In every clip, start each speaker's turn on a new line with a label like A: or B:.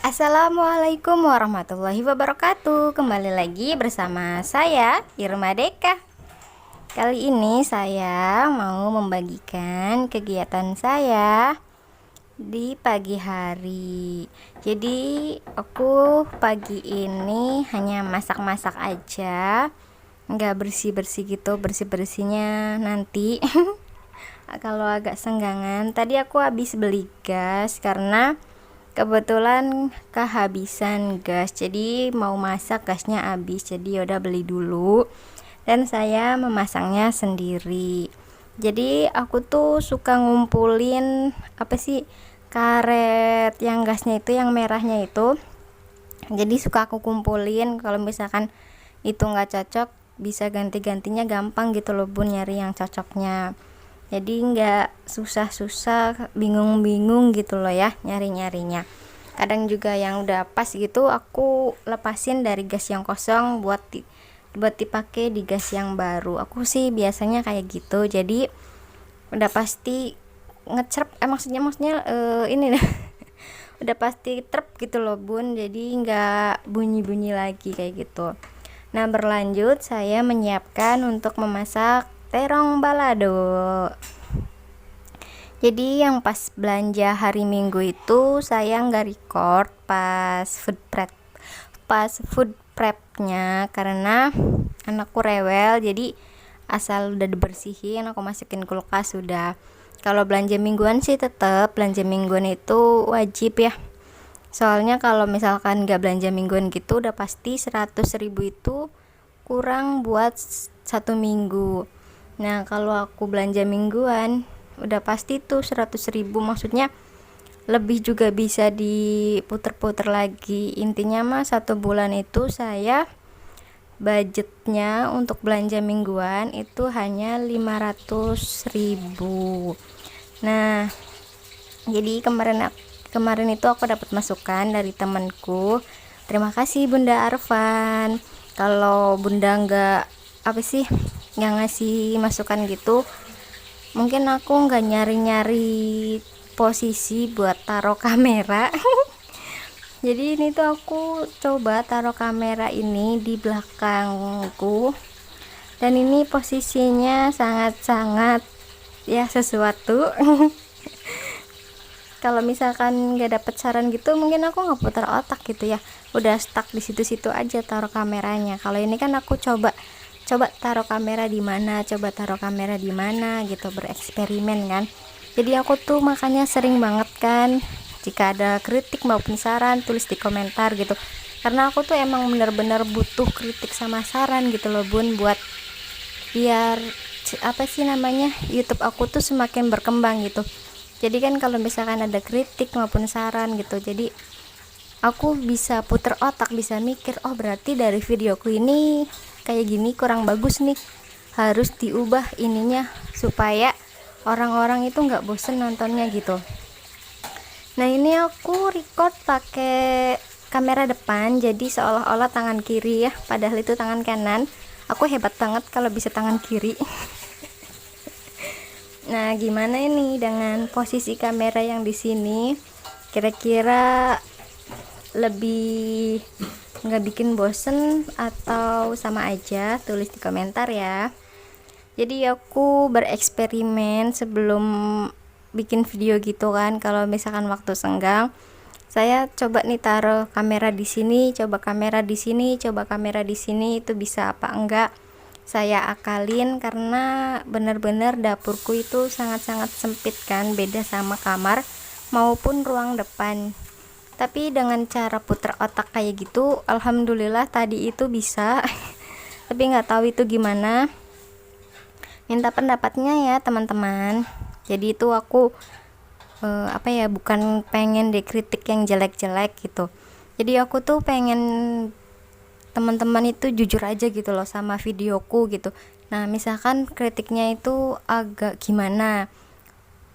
A: Assalamualaikum warahmatullahi wabarakatuh. Kembali lagi bersama saya Irma Deka. Kali ini saya mau membagikan kegiatan saya di pagi hari. Jadi aku pagi ini hanya masak-masak aja, nggak bersih-bersih gitu. Bersih-bersihnya nanti kalau agak senggangan. Tadi aku habis beli gas karena kebetulan kehabisan gas, jadi mau masak gasnya habis, jadi udah beli dulu dan saya memasangnya sendiri. Jadi aku tuh suka ngumpulin karet yang gasnya itu, yang merahnya itu. Jadi suka aku kumpulin, kalau misalkan itu nggak cocok bisa ganti-gantinya gampang gitu loh bun, nyari yang cocoknya. Jadi nggak susah-susah, bingung-bingung gitu loh ya nyari-nyarinya. Kadang juga yang udah pas gitu aku lepasin dari gas yang kosong buat dipakai di gas yang baru. Aku sih biasanya kayak gitu. Jadi udah pasti ngecerp maksudnya ini udah pasti trep gitu loh bun, jadi nggak bunyi-bunyi lagi kayak gitu. Nah, berlanjut saya menyiapkan untuk memasak terong balado. Jadi yang pas belanja hari Minggu itu saya nggak record pas food prepnya karena anakku rewel, jadi asal udah dibersihin aku masukin kulkas sudah. Kalau belanja mingguan sih tetap belanja mingguan itu wajib ya, soalnya kalau misalkan nggak belanja mingguan gitu udah pasti 100.000 itu kurang buat satu minggu. Nah, kalau aku belanja mingguan udah pasti tuh 100.000, maksudnya lebih juga bisa diputer-puter lagi. Intinya mah satu bulan itu saya budgetnya untuk belanja mingguan itu hanya 500.000. Nah, jadi kemarin itu aku dapat masukan dari temanku. Terima kasih Bunda Arfan. Kalau Bunda nggak ngasih masukan gitu, mungkin aku nggak nyari-nyari posisi buat taruh kamera. Jadi ini tuh aku coba taruh kamera ini di belakangku, dan ini posisinya sangat-sangat ya sesuatu. Kalau misalkan nggak dapet saran gitu, mungkin aku nggak putar otak gitu ya, udah stuck di situ-situ aja taruh kameranya. Kalau ini kan aku coba taruh kamera di mana, gitu, bereksperimen kan. Jadi aku tuh makanya sering banget kan, jika ada kritik maupun saran tulis di komentar gitu, karena aku tuh emang bener-bener butuh kritik sama saran gitu loh bun, buat biar YouTube aku tuh semakin berkembang gitu. Jadi kan kalau misalkan ada kritik maupun saran gitu, jadi aku bisa puter otak, bisa mikir, oh berarti dari videoku ini kayak gini kurang bagus nih, harus diubah ininya supaya orang-orang itu nggak bosen nontonnya gitu. Nah, ini aku record pakai kamera depan, jadi seolah-olah tangan kiri ya, padahal itu tangan kanan. Aku hebat banget kalau bisa tangan kiri. Nah, gimana ini dengan posisi kamera yang di sini? Kira-kira lebih nggak bikin bosen atau sama aja? Tulis di komentar ya. Jadi aku bereksperimen sebelum bikin video gitu kan. Kalau misalkan waktu senggang, saya coba nih taruh kamera di sini, coba kamera di sini, itu bisa apa enggak. Saya akalin karena bener-bener dapurku itu sangat-sangat sempit kan, beda sama kamar maupun ruang depan. Tapi dengan cara puter otak kayak gitu, alhamdulillah tadi itu bisa. Tapi nggak tahu itu gimana, minta pendapatnya ya teman-teman. Jadi itu aku bukan pengen dikritik yang jelek-jelek gitu. Jadi aku tuh pengen teman-teman itu jujur aja gitu loh sama videoku gitu. Nah, misalkan kritiknya itu agak gimana,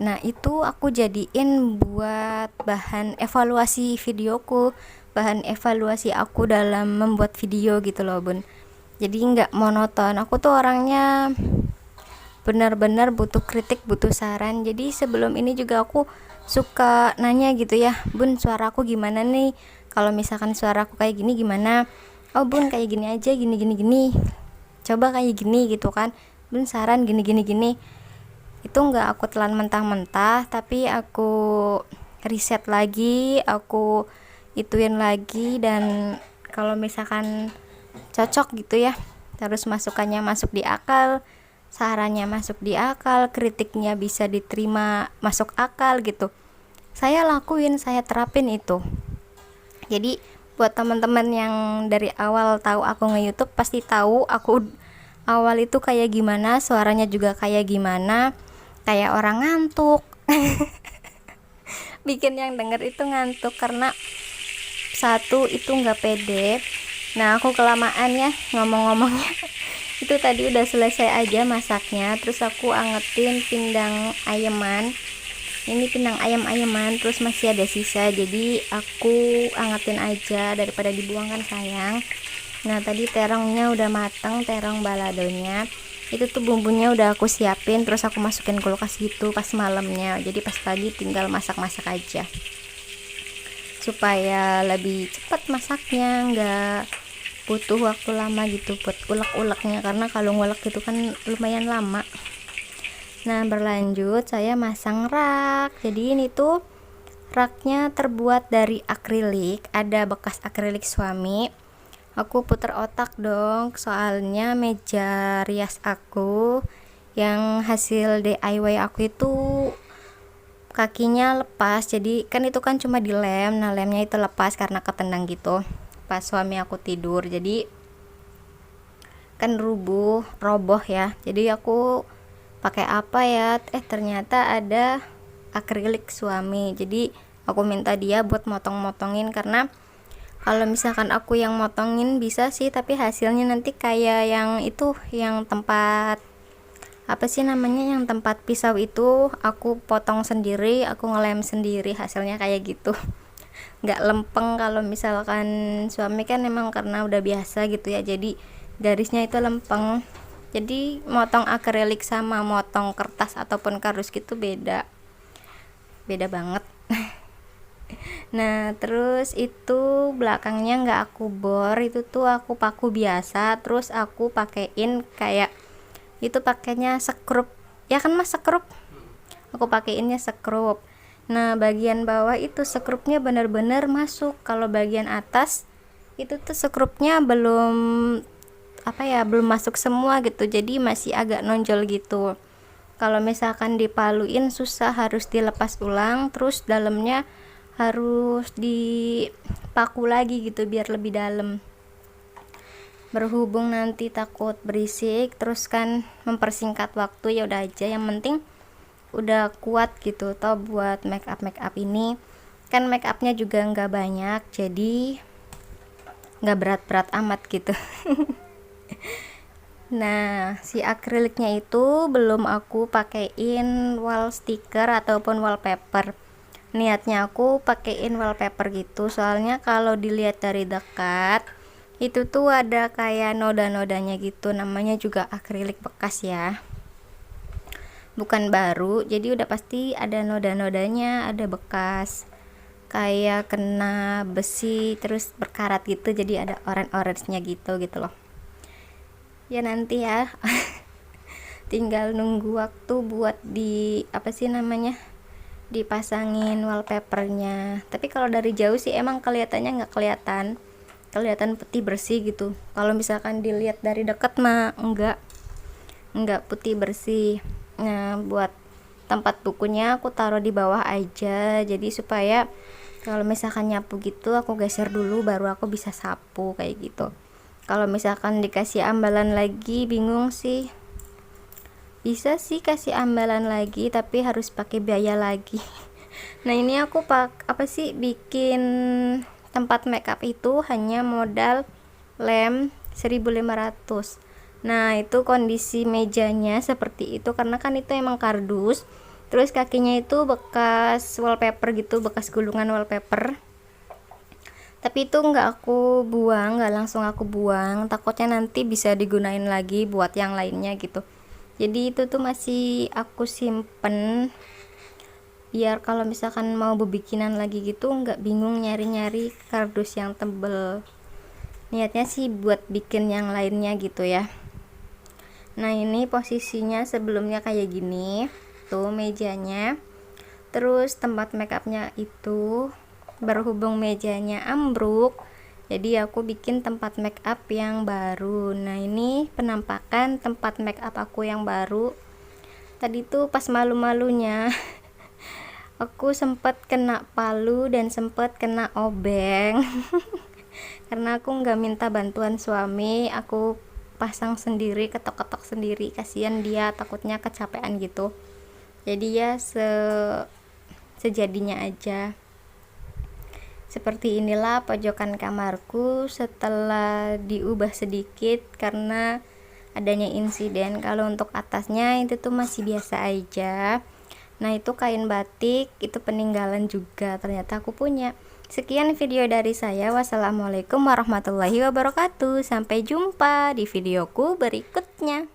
A: nah itu aku jadiin buat bahan evaluasi videoku, bahan evaluasi aku dalam membuat video gitu loh bun. Jadi nggak monoton. Aku tuh orangnya benar-benar butuh kritik, butuh saran. Jadi sebelum ini juga aku suka nanya gitu ya, Bun suaraku gimana nih, kalau misalkan suaraku kayak gini gimana, oh Bun kayak gini aja, gini gini gini, coba kayak gini gitu kan, Bun saran gini gini gini. Itu nggak aku telan mentah-mentah, tapi aku riset lagi, aku ituin lagi, dan kalau misalkan cocok gitu ya, terus masukannya masuk di akal, sarannya masuk di akal, kritiknya bisa diterima masuk akal gitu, saya lakuin, saya terapin itu. Jadi buat teman-teman yang dari awal tahu aku nge-YouTube pasti tahu aku awal itu kayak gimana, suaranya juga kayak gimana, kayak orang ngantuk. Bikin yang denger itu ngantuk karena satu itu nggak pede. Nah aku kelamaan ya ngomong-ngomongnya. Itu tadi udah selesai aja masaknya, terus aku angetin pindang ayaman. Ini pindang ayam-ayaman terus masih ada sisa, jadi aku angetin aja daripada dibuang kan sayang. Nah tadi terongnya udah mateng, terong baladonya itu tuh bumbunya udah aku siapin, terus aku masukin kulkas gitu pas malamnya, jadi pas pagi tinggal masak-masak aja supaya lebih cepat masaknya, nggak butuh waktu lama gitu buat ulek-uleknya, karena kalau ngulek itu kan lumayan lama. Nah berlanjut saya masang rak. Jadi ini tuh raknya terbuat dari akrilik, ada bekas akrilik suami. Aku puter otak dong, soalnya meja rias aku yang hasil DIY aku itu kakinya lepas, jadi kan itu kan cuma dilem, nah lemnya itu lepas karena ketendang gitu pas suami aku tidur, jadi kan roboh ya. Jadi aku pakai apa ya, ternyata ada akrilik suami, jadi aku minta dia buat motong-motongin, karena kalau misalkan aku yang motongin bisa sih, tapi hasilnya nanti kayak yang itu, yang tempat apa sih namanya, yang tempat pisau itu aku potong sendiri, aku ngelem sendiri, hasilnya kayak gitu. Nggak lempeng. Kalau misalkan suami kan emang karena udah biasa gitu ya, jadi garisnya itu lempeng. Jadi motong akrilik sama motong kertas ataupun kardus gitu beda banget. Nah terus itu belakangnya nggak aku bor, itu tuh aku paku biasa, terus aku pakein kayak itu, pakainya sekrup ya kan mas, sekrup, aku pakeinnya sekrup. Nah bagian bawah itu sekrupnya bener-bener masuk, kalau bagian atas itu tuh sekrupnya belum belum masuk semua gitu, jadi masih agak nonjol gitu. Kalau misalkan dipaluin susah, harus dilepas ulang, terus dalamnya harus dipaku lagi gitu biar lebih dalam. Berhubung nanti takut berisik, terus kan mempersingkat waktu, ya udah aja, yang penting udah kuat gitu. Toh buat make up ini kan make upnya juga nggak banyak, jadi nggak berat-berat amat gitu. Nah si akriliknya itu belum aku pakein wall sticker ataupun wallpaper. Niatnya aku pakein wallpaper gitu, soalnya kalau dilihat dari dekat itu tuh ada kayak noda-nodanya gitu, namanya juga akrilik bekas ya, bukan baru, jadi udah pasti ada noda-nodanya, ada bekas kayak kena besi terus berkarat gitu, jadi ada orange-orange-nya gitu loh. Ya nanti ya tinggal nunggu waktu buat dipasangin wallpapernya. Tapi kalau dari jauh sih emang kelihatannya nggak kelihatan putih bersih gitu. Kalau misalkan dilihat dari dekat mah enggak putih bersih. Nah buat tempat bukunya aku taruh di bawah aja, jadi supaya kalau misalkan nyapu gitu aku geser dulu baru aku bisa sapu kayak gitu. Kalau misalkan dikasih ambalan lagi bingung sih, bisa sih kasih ambalan lagi tapi harus pakai biaya lagi. Nah ini aku bikin tempat makeup itu hanya modal lem 1.500. Nah itu kondisi mejanya seperti itu karena kan itu emang kardus, terus kakinya itu bekas wallpaper gitu, bekas gulungan wallpaper. Tapi itu nggak langsung aku buang, takutnya nanti bisa digunain lagi buat yang lainnya gitu. Jadi itu tuh masih aku simpen biar kalau misalkan mau bebikinan lagi gitu nggak bingung nyari-nyari kardus yang tebel. Niatnya sih buat bikin yang lainnya gitu ya. Nah ini posisinya sebelumnya kayak gini tuh mejanya, terus tempat makeupnya itu berhubung mejanya ambruk, jadi aku bikin tempat makeup yang baru. Nah ini penampakan tempat makeup aku yang baru. Tadi tuh pas malu-malunya aku sempet kena palu dan sempet kena obeng karena aku nggak minta bantuan suami, aku pasang sendiri, ketok-ketok sendiri, kasihan dia takutnya kecapean gitu. Jadi ya sejadinya aja. Seperti inilah pojokan kamarku setelah diubah sedikit karena adanya insiden. Kalau untuk atasnya itu tuh masih biasa aja. Nah itu kain batik, itu peninggalan juga ternyata aku punya. Sekian video dari saya. Wassalamualaikum warahmatullahi wabarakatuh. Sampai jumpa di videoku berikutnya.